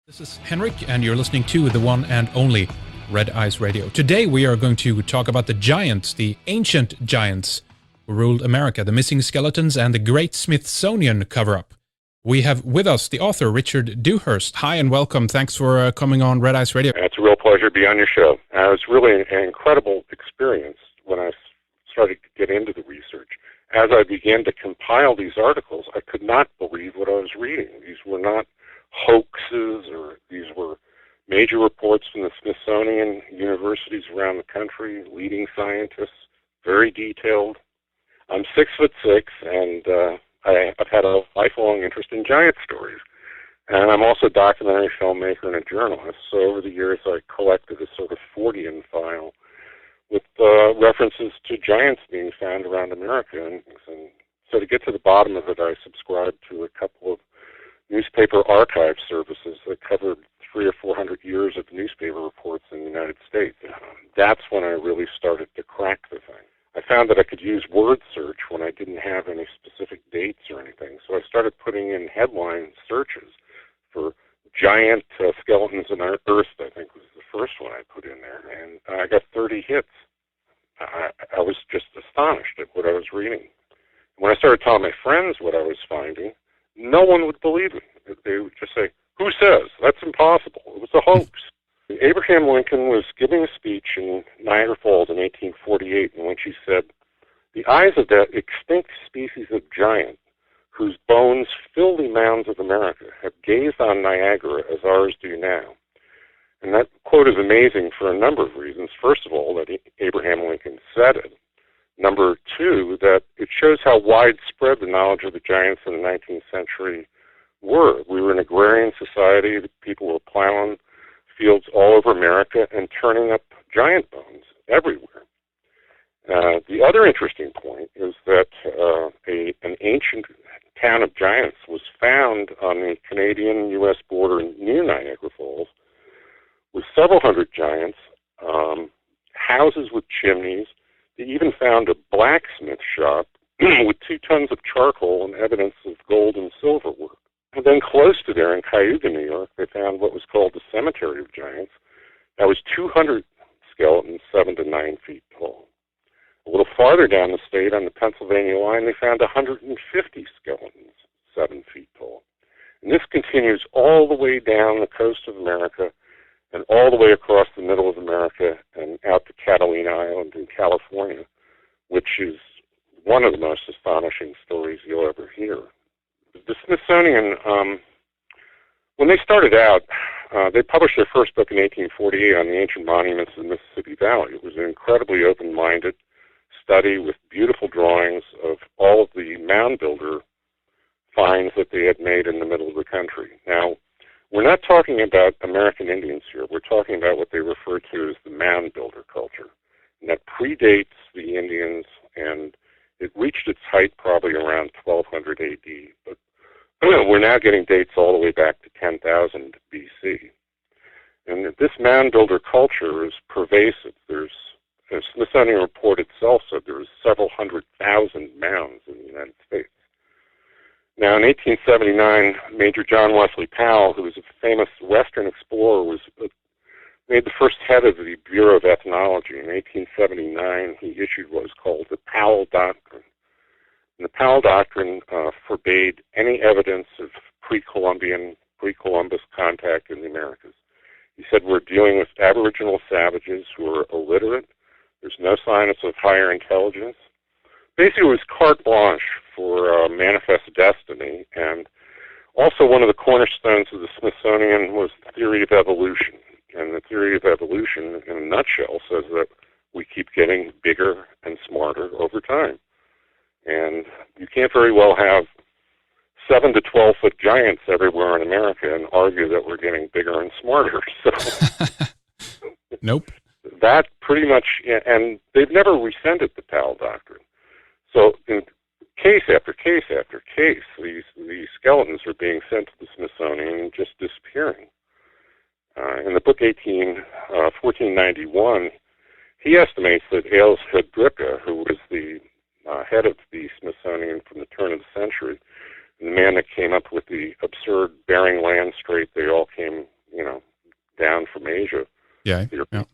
This is Henrick, and you're listening to the one and only Red Eyes Radio. Today we are going to talk about the giants, the ancient giants who ruled America, the missing skeletons, and the great Smithsonian cover-up. We have with us the author, Richard Dewhurst. Hi and welcome. Thanks for coming on Red Eyes Radio. It's a real pleasure to be on your show. It was really an incredible experience when I started to get into the research. As I began to compile these articles, I could not believe what I was reading. These were not hoaxes, or these were major reports from the Smithsonian universities around the country, leading scientists, very detailed. I'm 6'6", and I've had a lifelong interest in giant stories. And I'm also a documentary filmmaker and a journalist, so over the years I collected a sort of Fortean file with references to giants being found around America. And so to get to the bottom of it, I subscribed to a couple of newspaper archive services that covered 300 or 400 years of newspaper reports in the United States. That's when I really started to crack the thing. I found that I could use word search when I didn't have any specific dates or anything, so I started putting in headline searches for giant skeletons in Earth, I think was the first one I put in there, and I got 30 hits. I was just astonished at what I was reading. When I started telling my friends what I was finding, no one would believe me. They would just say, "Who says? That's impossible. It was a hoax." Abraham Lincoln was giving a speech in Niagara Falls in 1848, in which he said, "The eyes of that extinct species of giant, whose bones fill the mounds of America, have gazed on Niagara as ours do now." And that quote is amazing for a number of reasons. First of all, that Abraham Lincoln said it. Number two, that it shows how widespread the knowledge of the giants in the 19th century were. We were an agrarian society. The people were plowing fields all over America and turning up giant bones everywhere. The other interesting point is that an ancient town of giants was found on the Canadian-U.S. border near Niagara Falls with several hundred giants, houses with chimneys. They even found a blacksmith shop with 2 tons of charcoal and evidence of gold and silver work. And then close to there in Cayuga, New York, they found what was called the Cemetery of Giants. That was 200 skeletons, 7 to 9 feet tall. A little farther down the state on the Pennsylvania line, they found 150 skeletons, 7 feet tall. And this continues all the way down the coast of America and all the way across the middle of America and out to Catalina Island in California, which is one of the most astonishing stories you'll ever hear. The Smithsonian, when they started out, they published their first book in 1848 on the ancient monuments of the Mississippi Valley. It was an incredibly open-minded study with beautiful drawings of all of the mound builder finds that they had made in the middle of the country. Now, we're not talking about American Indians here. We're talking about what they refer to as the mound builder culture. And that predates the Indians, and it reached its height probably around 1200 AD. But we're now getting dates all the way back to 10,000 BC. And this mound builder culture is pervasive. There's, the Smithsonian report itself said there's several 100,000 mounds in the United States. Now, in 1879, Major John Wesley Powell, who was a famous Western explorer, was made the first head of the Bureau of Ethnology. In 1879, he issued what was called the Powell Doctrine. And the Powell Doctrine forbade any evidence of pre-Columbus contact in the Americas. He said we're dealing with aboriginal savages who are illiterate. There's no signs of higher intelligence. Basically, it was carte blanche for manifest destiny, and also one of the cornerstones of the Smithsonian was the theory of evolution. And the theory of evolution, in a nutshell, says that we keep getting bigger and smarter over time. And you can't very well have 7 to 12 foot giants everywhere in America and argue that we're getting bigger and smarter. So, Nope. That pretty much, and they've never rescinded the Powell Doctrine. So in case after case after case, these skeletons are being sent to the Smithsonian and just disappearing. In the book 1491, he estimates that Ailes Hedricka, who was the head of the Smithsonian from the turn of the century, and the man that came up with the absurd Bering Land Strait they all came down from Asia. Yeah. Yeah.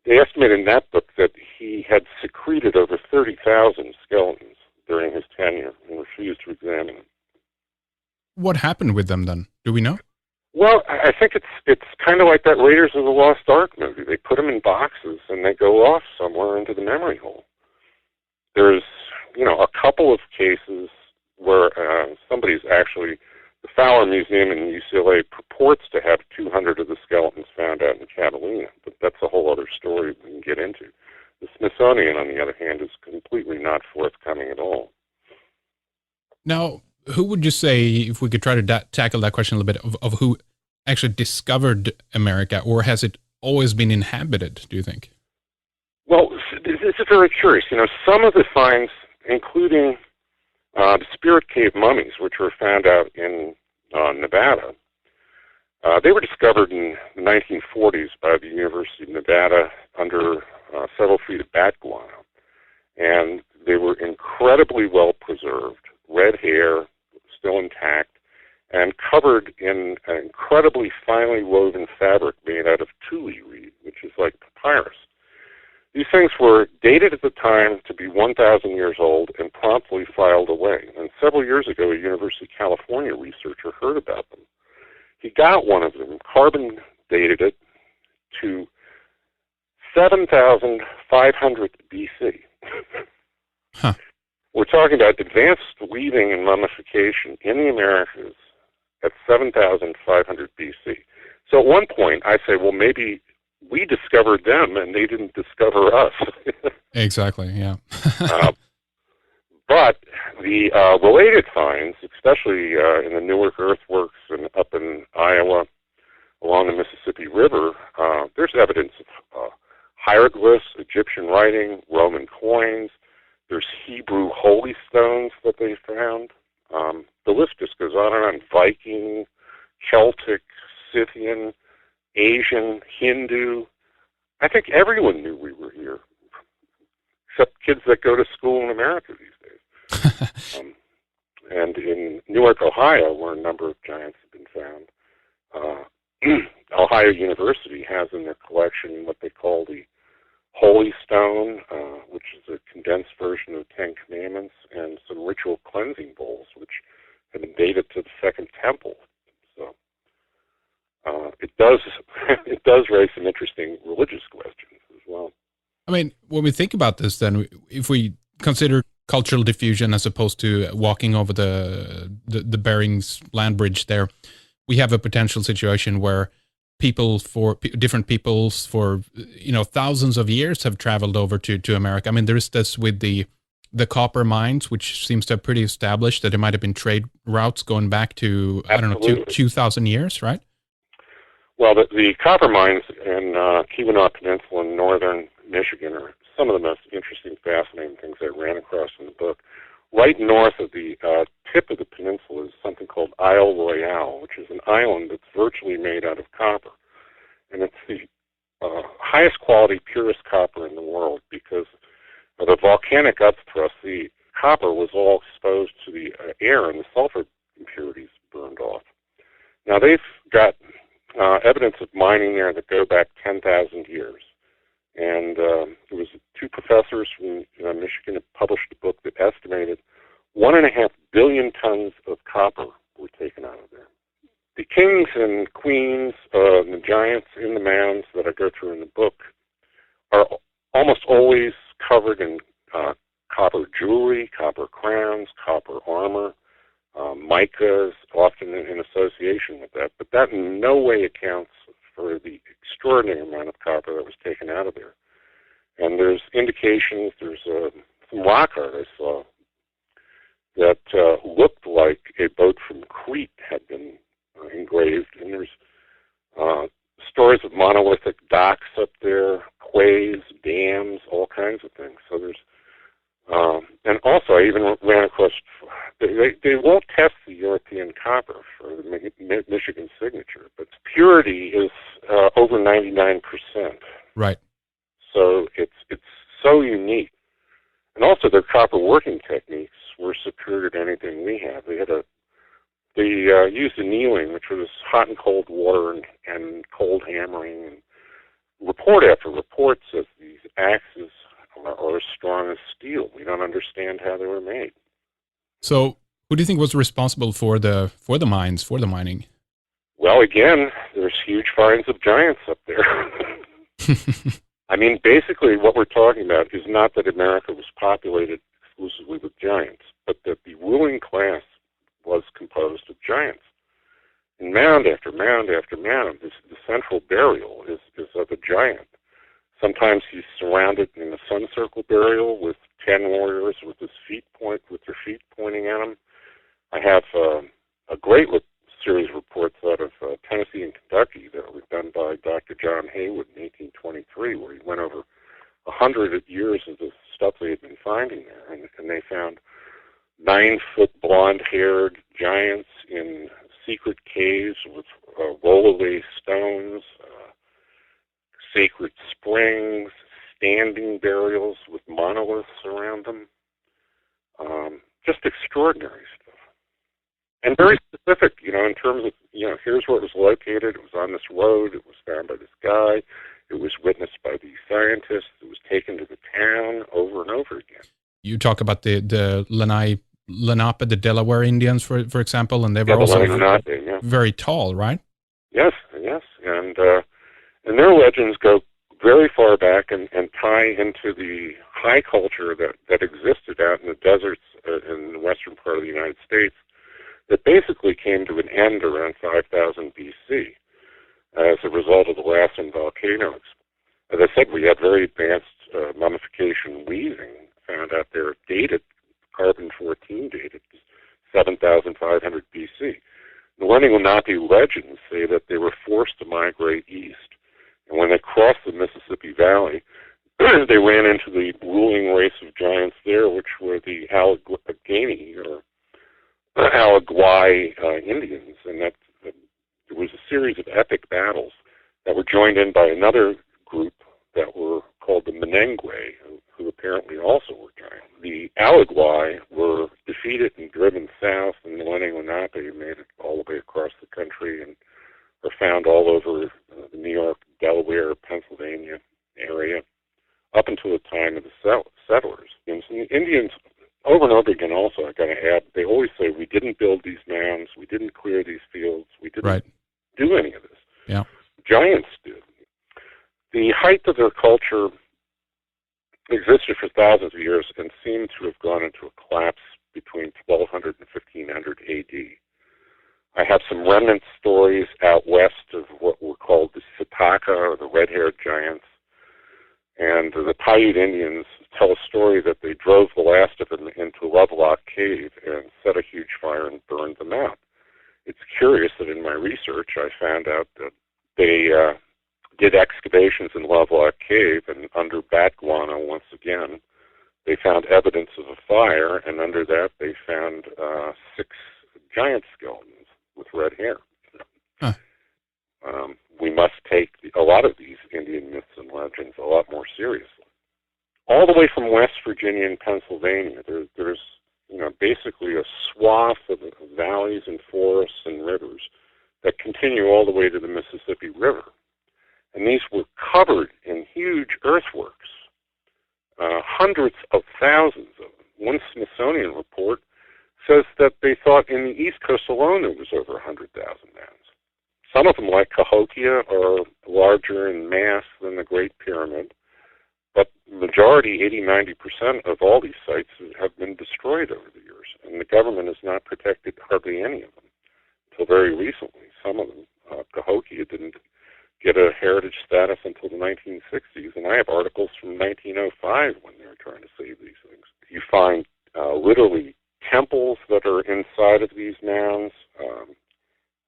They estimated in that book that he had secreted over 30,000 skeletons during his tenure and refused to examine them. What happened with them then? Do we know? Well, I think it's kind of like that Raiders of the Lost Ark movie. They put them in boxes and they go off somewhere into the memory hole. There's, a couple of cases where somebody's actually, the Fowler Museum in UCLA purports to have 200 of the skeletons found out in Catalina, but that's a whole other story we can get into. The Smithsonian, on the other hand, is completely not forthcoming at all. Now, who would you say, if we could try to tackle that question a little bit, of who actually discovered America, or has it always been inhabited, do you think? Well, this is very curious. Some of the finds, including the Spirit Cave mummies, which were found out in Nevada, they were discovered in the 1940s by the University of Nevada under several feet of bat guano. And they were incredibly well preserved, red hair, still intact, and covered in an incredibly finely woven fabric made out of tule reed, which is like papyrus. These things were dated at the time to be 1,000 years old and promptly filed away. And several years ago, a University of California researcher heard about them. He got one of them, carbon dated it to 7,500 BC. Huh. We're talking about advanced weaving and mummification in the Americas at 7,500 BC. So at one point, I say, well, maybe we discovered them and they didn't discover us. Exactly, yeah. But the related finds, especially in the Newark earthworks and up in Iowa along the Mississippi River, there's evidence of hieroglyphs, Egyptian writing, Roman coins. There's Hebrew holy stones that they found. The list just goes on and on. Viking, Celtic, Scythian, Asian, Hindu. I think everyone knew we were here, except kids that go to school in America these days. And in Newark, Ohio, where a number of giants have been found, Ohio University has in their collection what they call the Holy Stone, which is a condensed version of the Ten Commandments, and some ritual cleansing bowls, which have been dated to the Second Temple. So it does raise some interesting religious questions as well. I mean, when we think about this, then, if we consider cultural diffusion as opposed to walking over the Bering's land bridge there, we have a potential situation where different peoples for thousands of years have traveled over to America. I mean, there is this with the copper mines, which seems to have pretty established that there might have been trade routes going back to, Absolutely. I don't know, 2,000 years, right? Well, the copper mines in Keweenaw Peninsula in northern Michigan are some of the most interesting, fascinating things I ran across in the book. Right north of the tip of the peninsula is something called Isle Royale, which is an island that's virtually made out of copper. And it's the highest quality, purest copper in the world because of the volcanic upthrust. The copper was all exposed to the air and the sulfur impurities burned off. Now, they've got evidence of mining there that go back 10,000 years. And there was two professors from Michigan that published a book that estimated 1.5 billion tons of copper were taken out of there. The kings and queens, the giants in the mounds that I go through in the book are almost always covered in copper jewelry, copper crowns, copper armor, micas, often in association with that. But that in no way accounts for the extraordinary amount of copper that was taken out of there. And there's indications, there's some rock art I saw that looked like a boat from Crete had been engraved. And there's stories of monolithic docks up there, quays, dams, all kinds of things. So there's, and also I even ran across, they won't test the European copper for the Michigan signature, but purity is over 99%. Right. So it's so unique. And also their copper working techniques were superior to anything we have. They had a They used annealing, which was hot and cold water and cold hammering. And report after report says these axes are as strong as steel. We don't understand how they were made. So, who do you think was responsible for the mines, for the mining? Well, again, there's huge finds of giants up there. I mean, basically what we're talking about is not that America was populated exclusively with giants, but that the ruling class was composed of giants. And mound after mound after mound, the central burial is of a giant. Sometimes he's surrounded in a semicircle burial with 10 warriors with their feet pointing at him. I have a great series of reports out of Tennessee and Kentucky that was done by Dr. John Haywood in 1823, where he went over 100 years of the stuff they had been finding there, and they found 9-foot blonde-haired giants in secret caves with roll-away stones, sacred springs, standing burials with monoliths around them. Just extraordinary stuff. And very specific, in terms of, here's where it was located. It was on this road. It was found by this guy. It was witnessed by these scientists. It was taken to the town over and over again. You talk about the Lenape, the Delaware Indians, for example, and they were also very tall, right? Yes. And their legends go very far back and tie into the high culture that existed out in the deserts in the western part of the United States that basically came to an end around 5000 BC as a result of the Lassen volcanoes. As I said, we had very advanced mummification weaving found out there, dated, carbon-14 dated, 7,500 BC. The Lenape legends say that they were forced to migrate east. And when they crossed the Mississippi Valley, they ran into the ruling race of giants there, which were the Allegheny or Alaguay Indians. And that there was a series of epic battles that were joined in by another group that were called the Menengwe, who apparently also were giants. The Alaguay were defeated and driven south, and the Lenape made it all the way across the country and are found all over the New York, Delaware, Pennsylvania area, up until the time of the settlers. And the Indians, over and over again also, I got to add, they always say, we didn't build these mounds, we didn't clear these fields, we didn't do any of this. Yeah. Giants did. The height of their culture existed for thousands of years and seemed to have gone into a collapse between 1200 and 1500 AD. I have some remnant stories out west of what were called the Sitaka, or the red-haired giants. And the Paiute Indians tell a story that they drove the last of them into Lovelock Cave and set a huge fire and burned them out. It's curious that in my research I found out that they did excavations in Lovelock Cave, and under bat guano, once again, they found evidence of a fire, and under that they found 6 giant skeletons with red hair. Huh. We must take a lot of these Indian myths and legends a lot more seriously. All the way from West Virginia and Pennsylvania, there's basically a swath of valleys and forests and rivers that continue all the way to the Mississippi River. And these were covered in huge earthworks, hundreds of thousands of them. One Smithsonian report says that they thought in the East Coast alone there was over 100,000 mounds. Some of them, like Cahokia, are larger in mass than the Great Pyramid, but the majority, 80-90% of all these sites have been destroyed over the years, and the government has not protected hardly any of them until very recently. Some of them, Cahokia, didn't get a heritage status until the 1960s, and I have articles from 1905 when they were trying to save these things. You find literally temples that are inside of these mounds,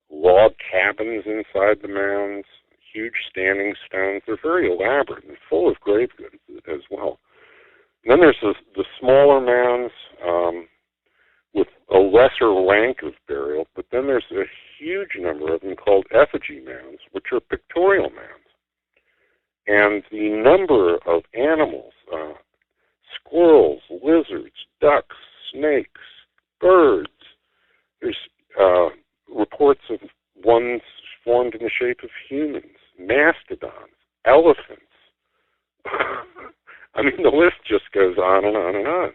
log cabins inside the mounds, huge standing stones. They're very elaborate and full of grave goods as well. And then there's the smaller mounds with a lesser rank of burial, but then there's a huge number of them called effigy mounds, which are pictorial mounds. And the number of animals, squirrels, lizards, ducks, snakes, birds, there's reports of ones formed in the shape of humans, mastodons, elephants. I mean, the list just goes on and on and on.